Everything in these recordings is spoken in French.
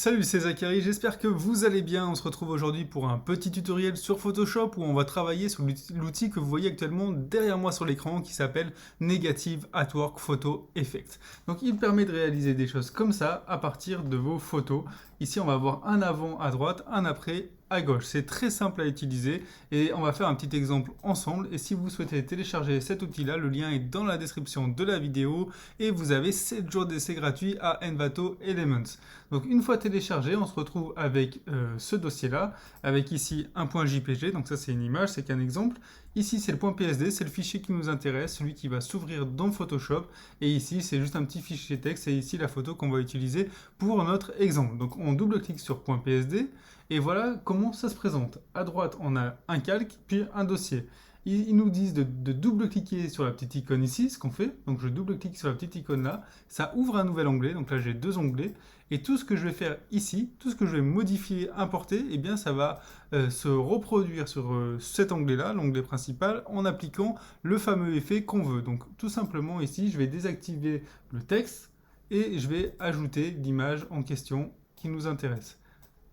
Salut, c'est Zachary, j'espère que vous allez bien. On se retrouve aujourd'hui pour un petit tutoriel sur Photoshop où on va travailler sur l'outil que vous voyez actuellement derrière moi sur l'écran qui s'appelle Negative Artwork Photo Effect. Donc il permet de réaliser des choses comme ça à partir de vos photos. Ici on va avoir un avant à droite, un après à gauche. C'est très simple à utiliser et on va faire un petit exemple ensemble. Et si vous souhaitez télécharger cet outil-là, le lien est dans la description de la vidéo et vous avez 7 jours d'essai gratuit à Envato Elements. Donc une fois téléchargé, on se retrouve avec ce dossier-là, avec ici un point JPG, donc ça c'est une image, c'est qu'un exemple. Ici c'est le point PSD, c'est le fichier qui nous intéresse, celui qui va s'ouvrir dans Photoshop. Et ici c'est juste un petit fichier texte, et ici la photo qu'on va utiliser pour notre exemple. Donc on double-clique sur point PSD, et voilà comment ça se présente. À droite on a un calque, puis un dossier. Ils nous disent de double-cliquer sur la petite icône ici, ce qu'on fait. Donc je double-clique sur la petite icône là, ça ouvre un nouvel onglet, donc là j'ai deux onglets. Et tout ce que je vais faire ici, tout ce que je vais modifier, importer, eh bien ça va se reproduire sur cet onglet-là, l'onglet principal, en appliquant le fameux effet qu'on veut. Donc tout simplement ici, je vais désactiver le texte et je vais ajouter l'image en question qui nous intéresse.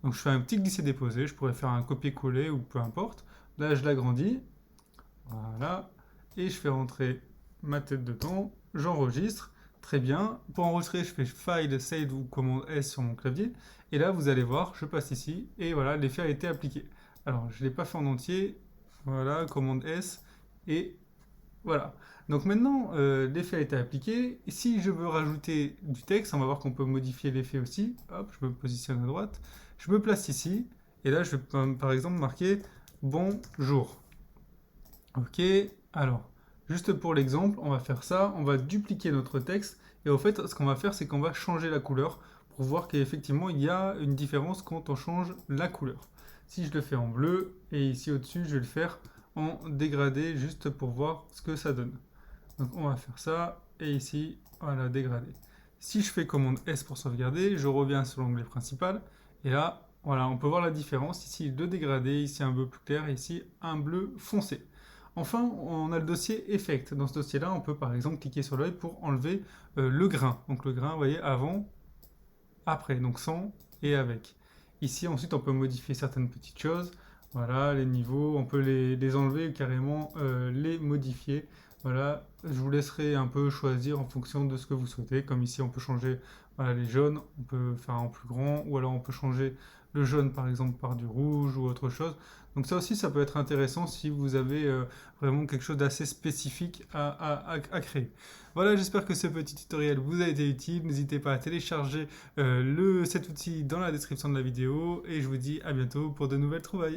Donc je fais un petit glisser-déposer, je pourrais faire un copier-coller ou peu importe. Là je l'agrandis, voilà, et je fais rentrer ma tête dedans, j'enregistre. Très bien. Pour enregistrer, je fais File, Save ou commande S sur mon clavier. Et là, vous allez voir, je passe ici. Et voilà, l'effet a été appliqué. Alors, je ne l'ai pas fait en entier. Voilà, commande S. Et voilà. Donc maintenant, l'effet a été appliqué. Et si je veux rajouter du texte, on va voir qu'on peut modifier l'effet aussi. Hop, je me positionne à droite. Je me place ici. Et là, je vais par exemple marquer bonjour. Ok, alors, juste pour l'exemple, on va faire ça, on va dupliquer notre texte, et au fait, ce qu'on va faire, c'est qu'on va changer la couleur, pour voir qu'effectivement, il y a une différence quand on change la couleur. Si je le fais en bleu, et ici au-dessus, je vais le faire en dégradé, juste pour voir ce que ça donne. Donc on va faire ça, et ici, voilà, dégradé. Si je fais commande S pour sauvegarder, je reviens sur l'onglet principal, et là, voilà, on peut voir la différence. Ici, le dégradé, ici un bleu plus clair, et ici un bleu foncé. Enfin, on a le dossier Effect. Dans ce dossier-là, on peut par exemple cliquer sur l'œil pour enlever le grain. Donc le grain, vous voyez, avant, après, donc sans et avec. Ici, ensuite, on peut modifier certaines petites choses. Voilà, les niveaux, on peut les enlever ou carrément les modifier. Voilà, je vous laisserai un peu choisir en fonction de ce que vous souhaitez. Comme ici, on peut changer voilà, les jaunes, on peut faire en plus grand, ou alors on peut changer le jaune par exemple par du rouge ou autre chose. Donc ça aussi, ça peut être intéressant si vous avez vraiment quelque chose d'assez spécifique à créer. Voilà, j'espère que ce petit tutoriel vous a été utile. N'hésitez pas à télécharger cet outil dans la description de la vidéo et je vous dis à bientôt pour de nouvelles trouvailles.